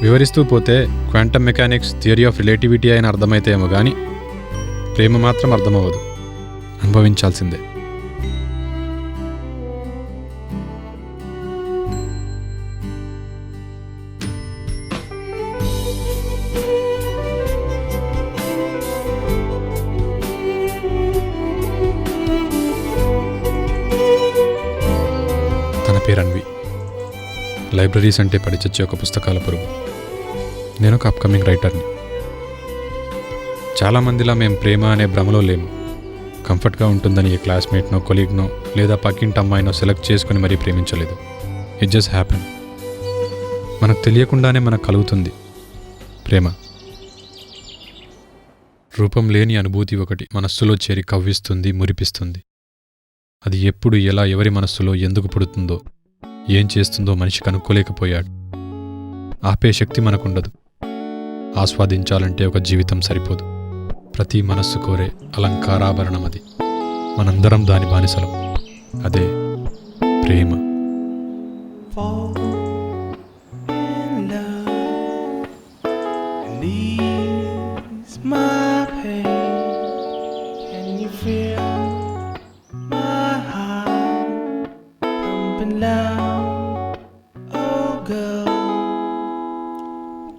వివరిస్తూ పోతే quantum mechanics, theory of relativity అయిన అర్థమైతే ఏమో కానీ ప్రేమ మాత్రం అర్థమవ్వదు, అనుభవించాల్సిందే. తన పేరు అన్వి. లైబ్రరీస్ అంటే పడిచచ్చే ఒక పుస్తకాల పురుగు. నేను ఒక అప్కమింగ్ రైటర్ని. చాలామందిలా మేము ప్రేమ అనే భ్రమలో లేము. కంఫర్ట్గా ఉంటుందని ఏ క్లాస్మేట్నో, కొలీగ్నో లేదా పక్కింటి అమ్మాయినో సెలెక్ట్ చేసుకుని మరీ ప్రేమించలేదు. It just happen. మనకు తెలియకుండానే మనకు కలుగుతుంది ప్రేమ. రూపం లేని అనుభూతి ఒకటి మనస్సులో చేరి కవ్విస్తుంది, మురిపిస్తుంది. అది ఎప్పుడు, ఎలా, ఎవరి మనస్సులో ఎందుకు పుడుతుందో, ఏం చేస్తుందో మనిషి కనుక్కోలేకపోయాడు. ఆపే శక్తి మనకుండదు. ఆస్వాదించాలంటే ఒక జీవితం సరిపోదు. ప్రతి మనస్సు కోరే అలంకారాభరణం అది. మనందరం దాని బానిసలం. అదే ప్రేమ.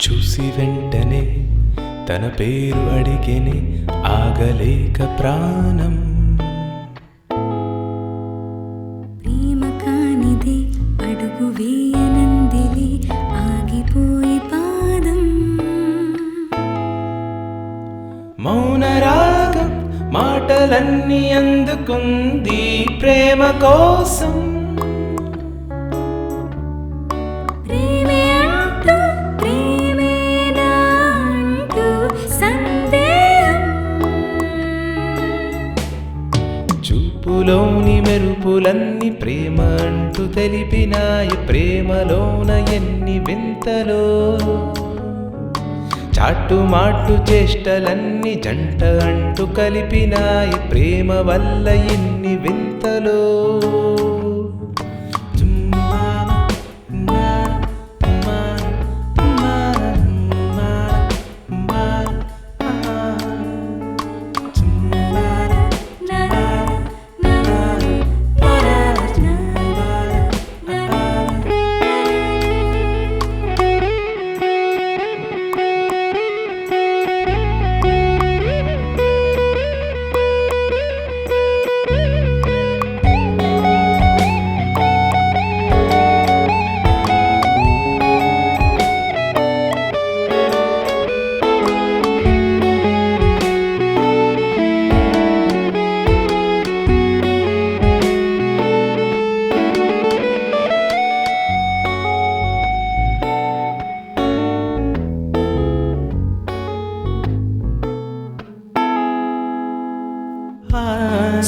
చూసి వెంటనే తన పేరు అడిగేనే ఆగలేక ప్రాణం. ప్రేమ కానిది అడుగు వేయనందిలి ఆగిపోయి పాదం. మౌన రాగం మాటలన్నీ అందుకుంది ప్రేమ కోసం. చూపులోని మెరుపులన్నీ ప్రేమ అంటూ తెలిపినాయి. ప్రేమలోన ఎన్ని వింతలో, చాటు మాటు చేష్టలన్నీ జంట అంటూ కలిపినాయి. ప్రేమ వల్ల ఎన్ని వింతలో.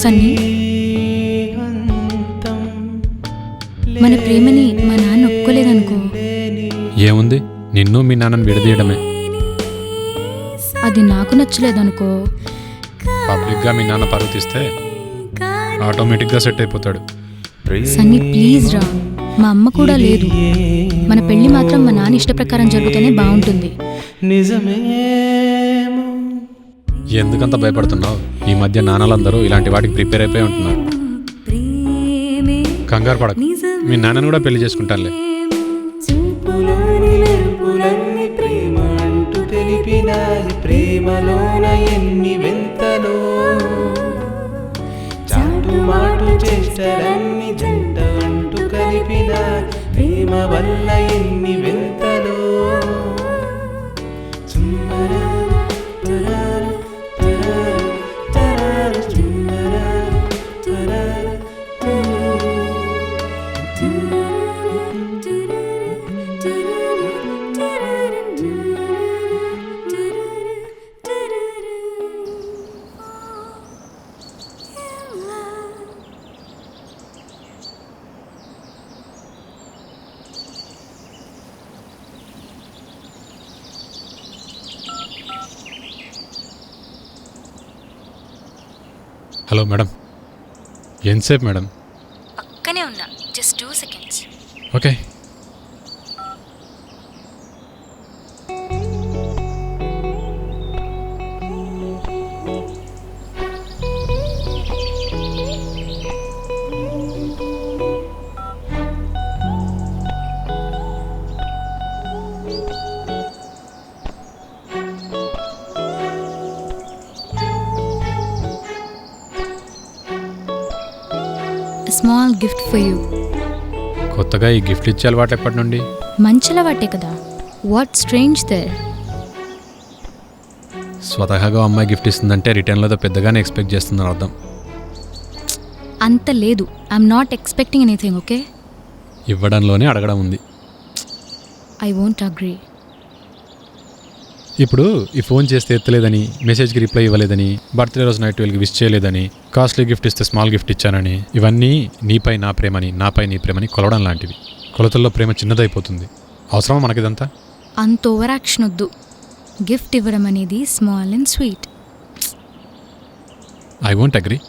సన్నీ, మన ప్రేమని మా నాన్న ఒప్పుకోలేదనుకో. ఏముంది, నిన్ను మీ నాన్నని విడదీయడమే. అది నాకు నచ్చలేదనుకో. పబ్లిక్గా మీ నాన్న పరువు తీస్తే ఆటోమేటిక్గా సెట్ అయిపోతాడు. సన్నీ ప్లీజ్ రా, మా అమ్మ కూడా లేదు. మన పెళ్లి మాత్రం మా నాన్న ఇష్ట ప్రకారం జరిగితేనే బాగుంటుంది. ఎందుకంత భయపడుతున్నావు? ఈ మధ్య నాన్నలందరూ ఇలాంటి వాటికి ప్రిపేర్ అయిపోయి ఉంటున్నారు. కంగారు పడకు, మీ నాన్నని కూడా పెళ్లి చేసుకుంటానులే. ప్రేమలోన ఎన్ని వింతలో, చాటు మాటు చేష్టలన్నీ జంట అంటూ కలిపిన ప్రేమ వల్ల ఎన్ని వింతలో. హలో మేడం, ఎంతసేపు మేడం? పక్కనే ఉన్నా, just 2 seconds. Okay. Gift for you. కొత్తగా ఈ గిఫ్ట్ ఇచ్చే అలవాటు ఎప్పటి నుండి? మంచిలవాటే కదా. What strange there? స్వతహాగా అమ్మాయి గిఫ్ట్ ఇస్తుందంటే రిటర్న్లో పెద్దగానే ఎక్స్పెక్ట్ చేస్తుందని అర్థం. అంత లేదు. I'm not expecting anything. Okay, ఇవ్వడంలోనే అడగడం ఉంది. I won't agree. ఇప్పుడు ఈ ఫోన్ చేస్తే ఎత్తలేదని, మెసేజ్కి రిప్లై ఇవ్వలేదని, బర్త్డే రోజు నైట్ 12కి విష్ చేయలేదని, కాస్ట్లీ గిఫ్ట్ ఇస్తే స్మాల్ గిఫ్ట్ ఇచ్చానని, ఇవన్నీ నీపై నా ప్రేమని, నాపై నీ ప్రేమని కొలవడం లాంటివి. కొలతల్లో ప్రేమ చిన్నదైపోతుంది. అవసరమా మనకిదంతా? అంత ఓవర్ యాక్షన్ వద్దు. గిఫ్ట్ ఇవ్వడం అనేది small and sweet. I won't agree.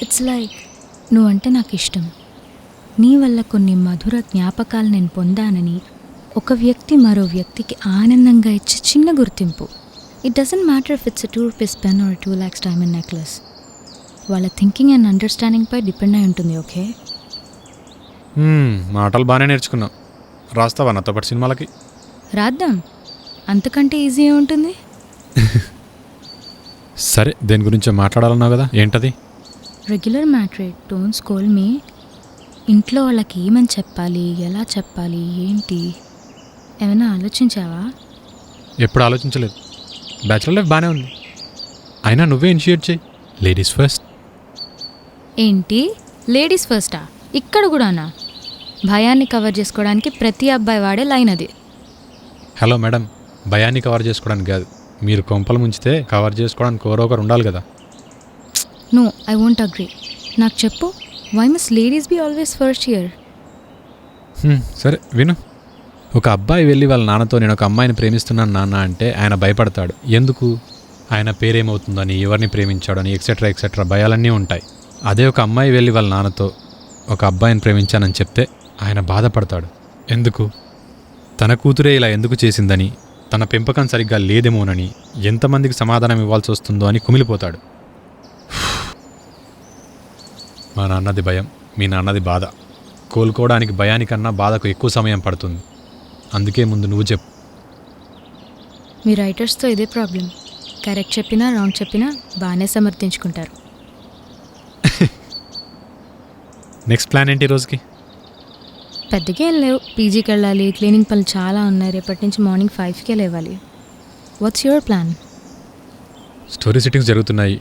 It's like నువ్వంటే నాకు ఇష్టం. నీ వల్ల కొన్ని మధుర జ్ఞాపకాలు నేను పొందానని ఒక వ్యక్తి మరో వ్యక్తికి ఆనందంగా ఇచ్చే చిన్న గుర్తింపు. It doesn't matter if it's 2 rupees pen or 2 lakhs diamond necklace. వాళ్ళ థింకింగ్ అండ్ అండర్స్టాండింగ్ పై డిపెండ్ అయి ఉంటుంది. ఓకే, మాటలు బాగానే నేర్చుకున్నావు. రాస్తావా నాతో పాటు సినిమాలకి? రాద్దాం. అంతకంటే ఈజీ ఉంటుంది. సరే, దేని గురించో మాట్లాడాలన్నావు కదా, ఏంటది? Regular matter. డోంట్ స్కోల్ మీ. ఇంట్లో వాళ్ళకి ఏమని చెప్పాలి, ఎలా చెప్పాలి, ఏంటి ఏమైనా ఆలోచించావా? ఎప్పుడు ఆలోచించలేదు. బ్యాచులర్ లైఫ్ బాగానే ఉంది. అయినా నువ్వే ఇనిషియేట్ చేయి. Ladies first. ఏంటి లేడీస్ ఫస్టా? ఇక్కడ కూడానా? భయాన్ని కవర్ చేసుకోవడానికి ప్రతి అబ్బాయి వాడే లైన్ అది. హలో మేడం, భయాన్ని కవర్ చేసుకోవడానికి కాదు. మీరు కొంపలు ముంచితే కవర్ చేసుకోవడానికి ఒకరు ఉండాలి కదా. No, I won't agree. నాకు చెప్పు, why must ladies be always first here? సరే విను. ఒక అబ్బాయి వెళ్ళి వాళ్ళ నాన్నతో నేను ఒక అమ్మాయిని ప్రేమిస్తున్నాను నాన్న అంటే ఆయన భయపడతాడు. ఎందుకు? ఆయన పేరేమవుతుందని, ఎవరిని ప్రేమించాడని, ఎక్సెట్రా ఎక్సెట్రా భయాలన్నీ ఉంటాయి. అదే ఒక అమ్మాయి వెళ్ళి వాళ్ళ నాన్నతో ఒక అబ్బాయిని ప్రేమించానని చెప్తే ఆయన బాధపడతాడు. ఎందుకు? తన కూతురే ఇలా ఎందుకు చేసిందని, తన పెంపకం సరిగ్గా లేదేమోనని, ఎంతమందికి సమాధానం ఇవ్వాల్సి వస్తుందో అని కుమిలిపోతాడు. మా నాన్నది భయం, మీ నాన్నది బాధ. కోలుకోవడానికి భయానికన్నా బాధకు ఎక్కువ సమయం పడుతుంది. అందుకే ముందు నువ్వు చెప్పు. మీ రైటర్స్తో ఇదే ప్రాబ్లం. కరెక్ట్ చెప్పినా రాంగ్ చెప్పినా బాగానే సమర్థించుకుంటారు. నెక్స్ట్ ప్లాన్ ఏంటి రోజుకి? పెద్దగా ఏం లేవు. పీజీకి వెళ్ళాలి, క్లీనింగ్ పనులు చాలా ఉన్నాయి. రేపటి నుంచి మార్నింగ్ 5కే లేవాలి. What's your plan? Story sittings జరుగుతున్నాయి,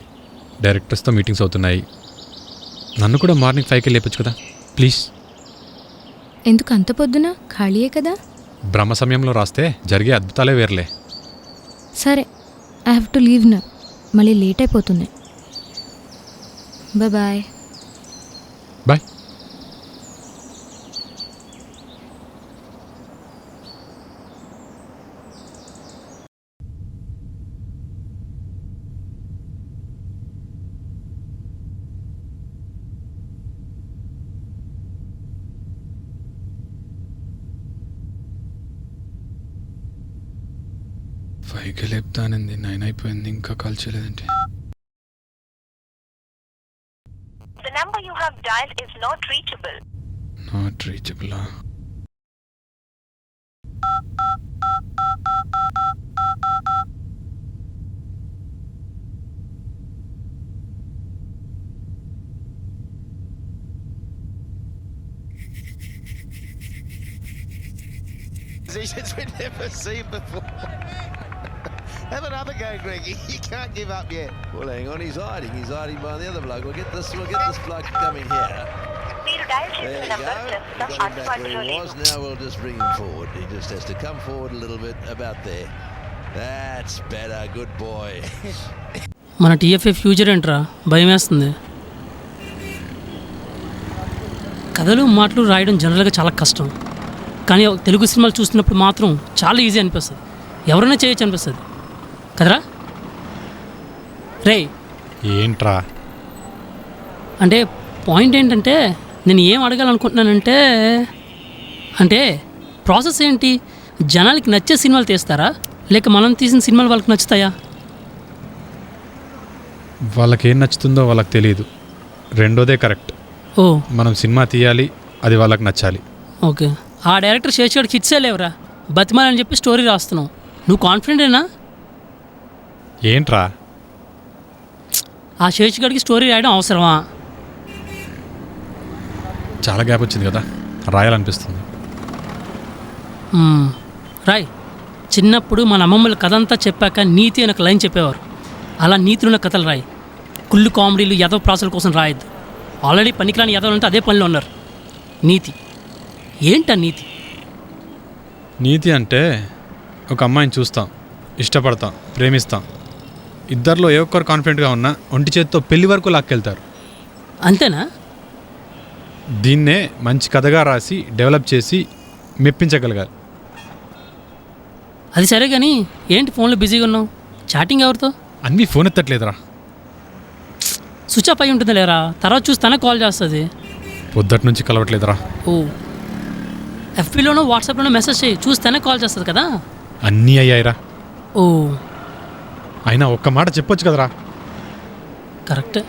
డైరెక్టర్స్తో మీటింగ్స్ అవుతున్నాయి. నన్ను కూడా మార్నింగ్ 5కే లేపచ్చు కదా ప్లీజ్. ఎందుకు అంత పొద్దున? ఖాళీయే కదా. బ్రహ్మ సమయంలో రాస్తే జరిగే అద్భుతాలే వేర్లే. సరే, ఐ హ్యావ్ టు లీవ్ నా. మళ్ళీ లేట్ అయిపోతుంది. బాయ్. బాయ్. పైకి లేపుతానంది, 9 అయిపోయింది, ఇంకా కాల్ చేయలేదంటే. The number you have dialed is not reachable. Not reachable. Positions we've never seen before. Have another go, Greggy. You can't give up yet. Well, hang on, he's hiding. He's hiding behind the other bloke. We'll get this bloke coming here. మీరు dial There చేసిన you number go. ప్రస్తుతం Got him back అందుబాటులో where he లేదు. was. Now we'll just bring him forward. He just has to come forward a little bit, about there. That's better. Good boy. మన TFA future ఏంట్రా? భయం వేస్తుంది. కథలు మాటలు రాయడం జనరల్గా చాలా కష్టం, కానీ తెలుగు సినిమాలు చూస్తున్నప్పుడు మాత్రం చాలా ఈజీ అనిపిస్తుంది. ఎవరైనా చేయొచ్చు అనిపిస్తుంది కదరా రే? ఏంట్రా? అంటే పాయింట్ ఏంటంటే, నేను ఏం అడగాలనుకుంటున్నానంటే, అంటే ప్రాసెస్ ఏంటి? జనాలకి నచ్చే సినిమాలు తీస్తారా, లేక మనం తీసిన సినిమాలు వాళ్ళకి నచ్చుతాయా? వాళ్ళకి ఏం నచ్చుతుందో వాళ్ళకి తెలియదు. రెండోదే కరెక్ట్. ఓ, మనం సినిమా తీయాలి, అది వాళ్ళకి నచ్చాలి. ఓకే. ఆ డైరెక్టర్ శేషుడికి హిట్సే లేవురా, బతిమాలని చెప్పి స్టోరీ రాస్తున్నావు. నువ్వు కాన్ఫిడెంటేనా? ఏంట్రా? ఆ శేషుడికి స్టోరీ రాయడం అవసరమా? చాలా గ్యాప్ వచ్చింది కదా, రాయాలనిపిస్తుంది. రాయ్. చిన్నప్పుడు మన అమ్మమ్మల కథ అంతా చెప్పాక నీతి అని ఒక లైన్ చెప్పేవారు. అలా నీతిలున్న కథలు రాయి. కుళ్ళు కామెడీలు యాదవ ప్రాసల కోసం రాయద్దు. ఆల్రెడీ పనికిరాని యాదవులంటే అదే పనిలో ఉన్నారు. నీతి ఏంటా నీతి? నీతి అంటే ఒక అమ్మాయిని చూస్తాం, ఇష్టపడతాం, ప్రేమిస్తాం. ఇద్దరిలో ఏ ఒక్కరు కాన్ఫిడెంట్గా ఉన్నా ఒంటి చేత్తో పెళ్లి వరకు లాక్కెళ్తారు. అంతేనా? దీన్నే మంచి కథగా రాసి డెవలప్ చేసి మెప్పించగలగాలి. అది సరే కానీ ఏంటి ఫోన్లో బిజీగా ఉన్నావు? చాటింగ్ ఎవరితో? అన్నీ ఫోన్ ఎత్తట్లేదురా. స్విచ్ ఆఫ్ అయి ఉంటుంది లేరా, తర్వాత చూస్తానే కాల్ చేస్తుంది. పొద్దుటి నుంచి కలవట్లేదురా. ఓ, ఎఫ్బీలోనో వాట్సాప్లోనో మెసేజ్ చేయి, చూస్తేనే కాల్ చేస్తుంది కదా. అన్నీ అయ్యాయిరా. ఓ, అయినా ఒక్క మాట చెప్పొచ్చు కదరా. కరెక్టే.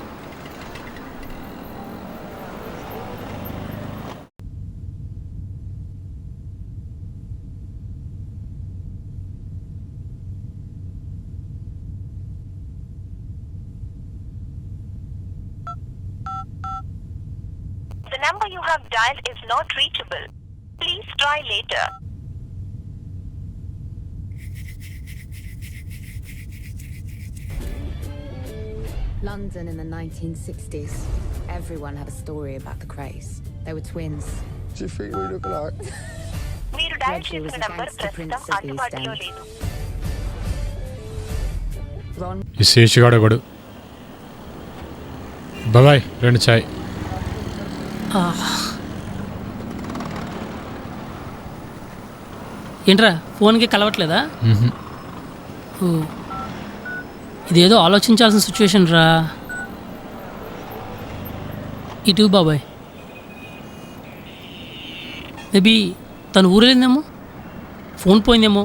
The number you have dialed is not reachable. Please try later. London in the 1960s. Everyone had a story about the craze. They were twins. Do you think we look alike? మీరు dial Reggie was చేసిన a number gangster ప్రస్తుతం prince of the East అందుబాటులో End. లేదు. Ron ఈ శేషుగాడు ఒకడు. బాబాయ్ 2 చాయ్. ఏంట్రా ఫోన్కి కలవట్లేదా? ఓ, ఇదేదో ఆలోచించాల్సిన సిచ్యువేషన్ రా. ఇటు బాబాయ్, మేబీ తను ఊరెళ్ళిందేమో, ఫోన్ పోయిందేమో,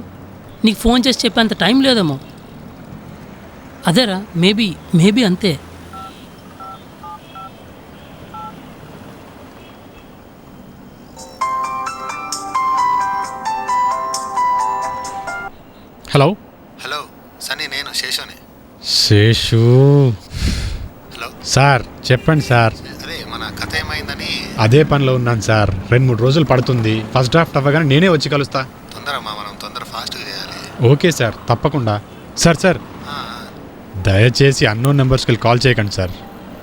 నీకు ఫోన్ చేసి చెప్పేంత టైం లేదేమో. అదేరా, మేబీ అంతే. హలో హలో సన్నీ, నేను శేషుని. శేషు. హలో సార్ చెప్పండి సార్. అదే మన కథ ఏమైందని. అదే పనిలో ఉన్నాను సార్. 2-3 రోజులు పడుతుంది. ఫస్ట్ డ్రాఫ్ట్ అవ్వగానే నేనే వచ్చి కలుస్తా. మనం తొందర ఫాస్ట్గా చేయాలి. ఓకే సార్, తప్పకుండా. సార్ దయచేసి అన్నోన్ నెంబర్స్కి కాల్ చేయకండి సార్,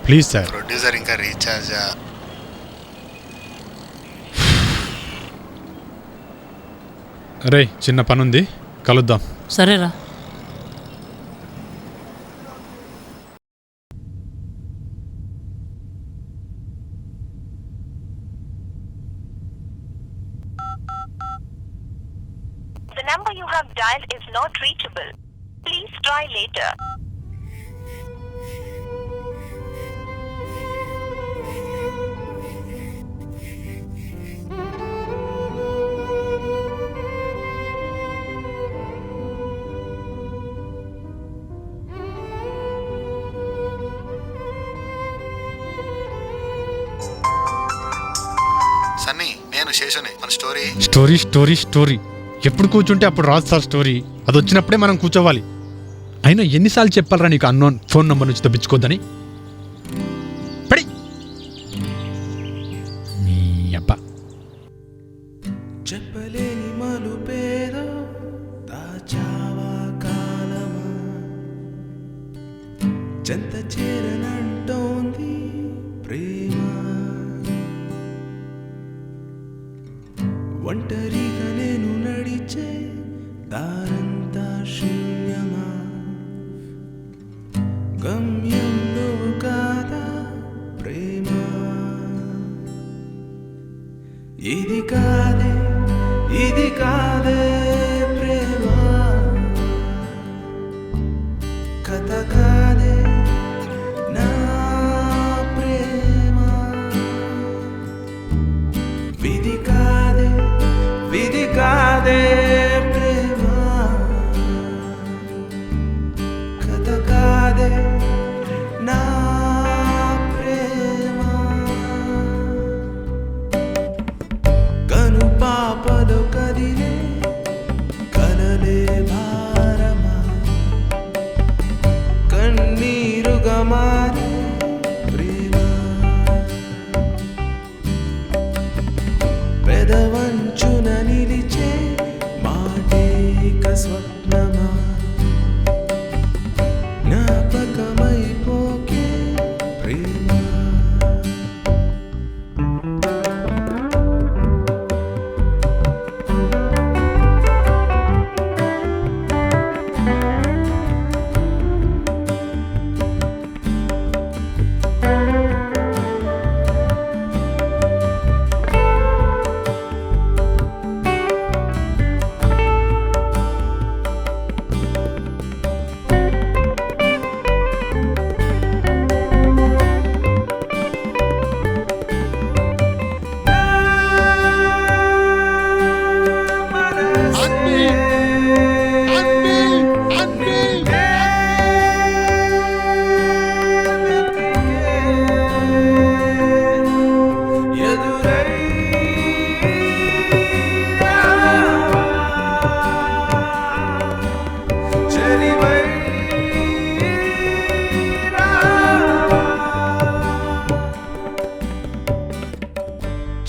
ప్లీజ్ సార్. ప్రొడ్యూసర్ ఇంకా రీఛార్జా? రే, చిన్న పనుంది, కలుద్దాం. సరేరా. The number you have dialed is not reachable. Please try later. Sunny, నేను శేషుని. మన స్టోరీ స్టోరీ స్టోరీ స్టోరీ ఎప్పుడు కూర్చుంటే అప్పుడు రాదు సార్ స్టోరీ. అది వచ్చినప్పుడే మనం కూర్చోవాలి. అయినా ఎన్నిసార్లు చెప్పాలరా నీకు అన్నోన్ ఫోన్ నెంబర్ నుంచి తప్పించుకోద్దని? పడి నీ అబ్బా. చెప్పలేని మలుపేదో దాచావా కాలమా, చెంత చేరనంటోంది ప్రేమ, ఒంటరిగా నేను నడిచే దారంతా శూన్యమా, గమ్యం నువ్వు కాదా ప్రేమ, ఇది కాదే ప్రేమ, కథ కాదే నా ప్రేమ, విధి కాదే ప్రేమ, కథ కాదే నా ప్రేమ, కను పాపలు కదిలే ఎదవంచున నిలిచే మాటేక స్వప్నమా జ్ఞాపకమైపోకే ప్రేమ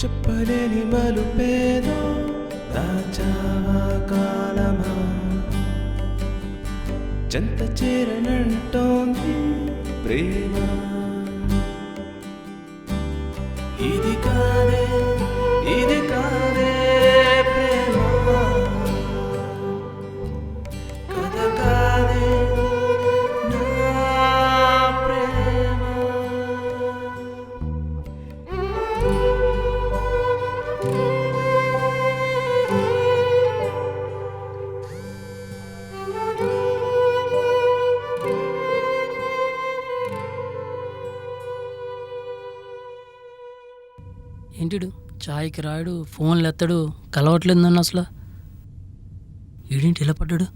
చెప్పలేని మలుపేదో దాచావా కాలమా చెంత చేరనంటోంది ప్రేమ ఇది కాదే ప్రేమ కథ కాదే నా ప్రేమ ఏంటిడు చాయ్కి రాయడు, ఫోన్లు ఎత్తడు, కలవట్లేదు నన్ను అసలు. ఈడేంటి ఇలా పడ్డాడు?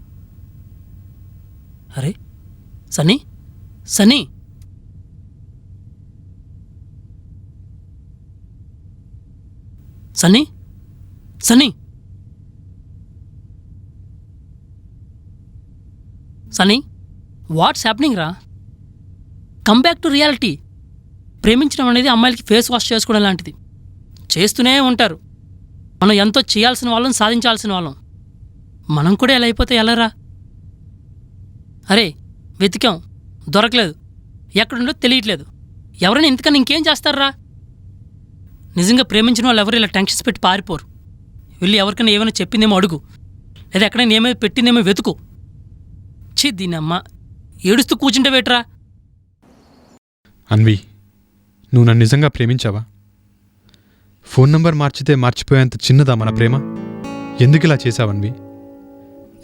అరే సన్నీ, సన్నీ, సన్నీ, సన్నీ, సన్నీ, వాట్స్ హ్యాపెనింగ్ రా? Come back to reality. ప్రేమించడం అనేది అమ్మాయిలకి ఫేస్ వాష్ చేసుకోవడం లాంటిది. చేస్తూనే ఉంటారు. మనం ఎంతో చేయాల్సిన వాళ్ళం, సాధించాల్సిన వాళ్ళం. మనం కూడా ఎలా అయిపోతే ఎలారా? అరే వెతికాం, దొరకలేదు, ఎక్కడుండో తెలియట్లేదు. ఎవరైనా ఇంతకన్నా ఇంకేం చేస్తారా? నిజంగా ప్రేమించిన వాళ్ళు ఎవరు ఇలా టెన్షన్స్ పెట్టి పారిపోరు. వెళ్ళి ఎవరికైనా ఏమైనా చెప్పిందేమో అడుగు, లేదా ఎక్కడైనా ఏమైనా పెట్టిందేమో వెతుకు. ఛీ దీనమ్మ, ఏడుస్తూ కూర్చుంటే వేట్రా? అన్వి, నువ్వు నన్ను నిజంగా ప్రేమించావా? ఫోన్ నంబర్ మార్చితే మార్చిపోయేంత చిన్నదా మన ప్రేమ? ఎందుకు ఇలా చేశావన్వి?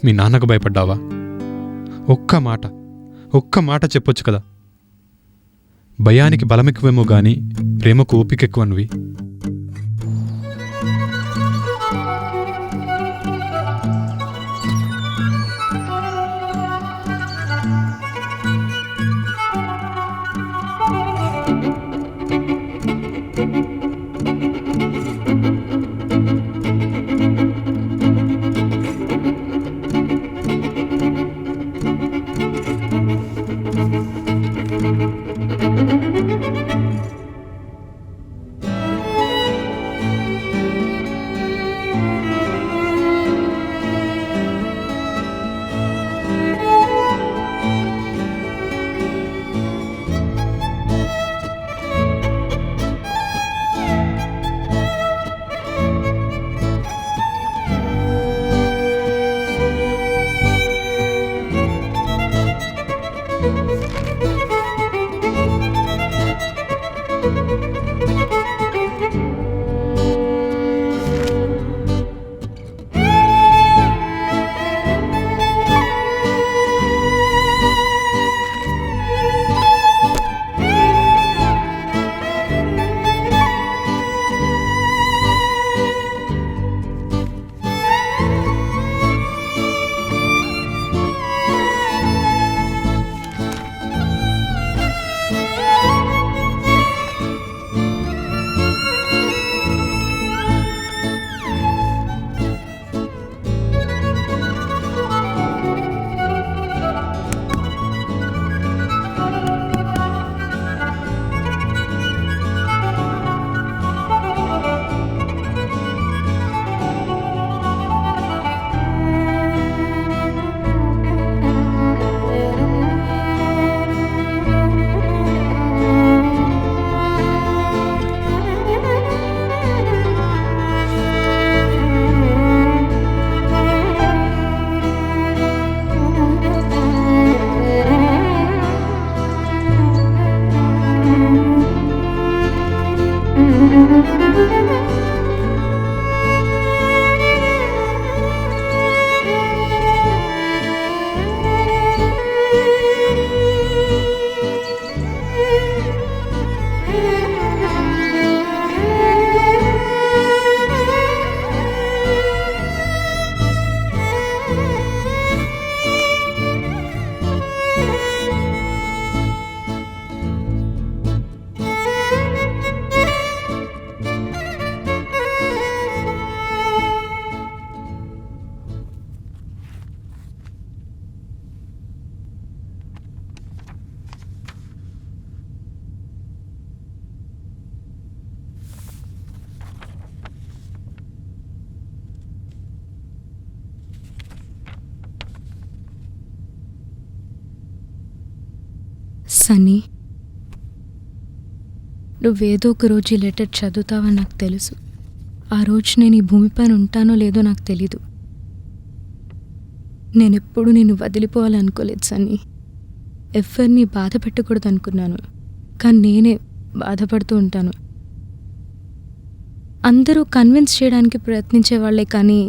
మీ నాన్నకు భయపడ్డావా? ఒక్క మాట చెప్పొచ్చు కదా. భయానికి బలమెక్కువేమో గాని ప్రేమకు ఓపికెక్కువన్వి. సన్నీ, నువ్వేదో ఒక రోజు ఈ లెటర్ చదువుతావని నాకు తెలుసు. ఆ రోజు నేను ఈ భూమిపైన ఉంటానో లేదో నాకు తెలీదు. నేనెప్పుడు నిన్ను వదిలిపోవాలనుకోలేదు సన్నీ. ఎవరిని బాధ పెట్టకూడదు అనుకున్నాను, కానీ నేనే బాధపడుతూ ఉంటాను. అందరూ కన్విన్స్ చేయడానికి ప్రయత్నించే వాళ్ళే, కానీ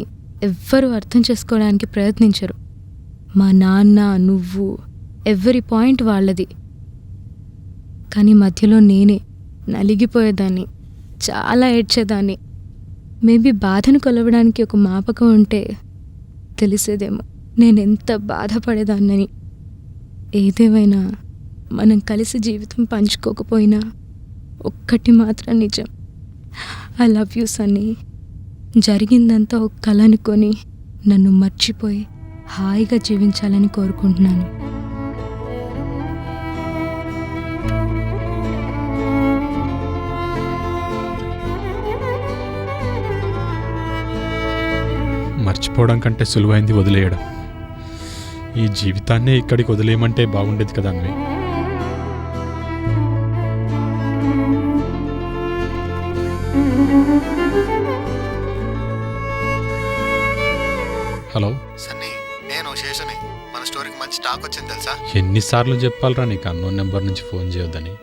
ఎవ్వరూ అర్థం చేసుకోవడానికి ప్రయత్నించరు. మా నాన్న, నువ్వు, ఎవరి పాయింట్ వాళ్ళది. కానీ మధ్యలో నేనే నలిగిపోయేదాన్ని, చాలా ఏడ్చేదాన్ని. మేబీ బాధను కొలవడానికి ఒక మాపకం ఉంటే తెలిసేదేమో నేనెంత బాధపడేదాన్నని. ఏదేమైనా మనం కలిసి జీవితం పంచుకోకపోయినా ఒక్కటి మాత్రం నిజం, ఐ లవ్ యూ సన్నీ. జరిగిందంతా ఒక కల అనుకొని నన్ను మర్చిపోయి హాయిగా జీవించాలని కోరుకుంటున్నాను. మర్చిపోవడం కంటే సులువైంది వదిలేయడం. ఈ జీవితాన్నే ఇక్కడికి వదిలేయమంటే బాగుండేది కదా అన్వి. హలో సన్నీ, నేను శేషని. మన స్టోరీకి మంచి టాక్ వచ్చింది తెలుసా? ఎన్నిసార్లు చెప్పాలరా నీకు అన్నోన్ నెంబర్ నుంచి ఫోన్ చేయొద్దని?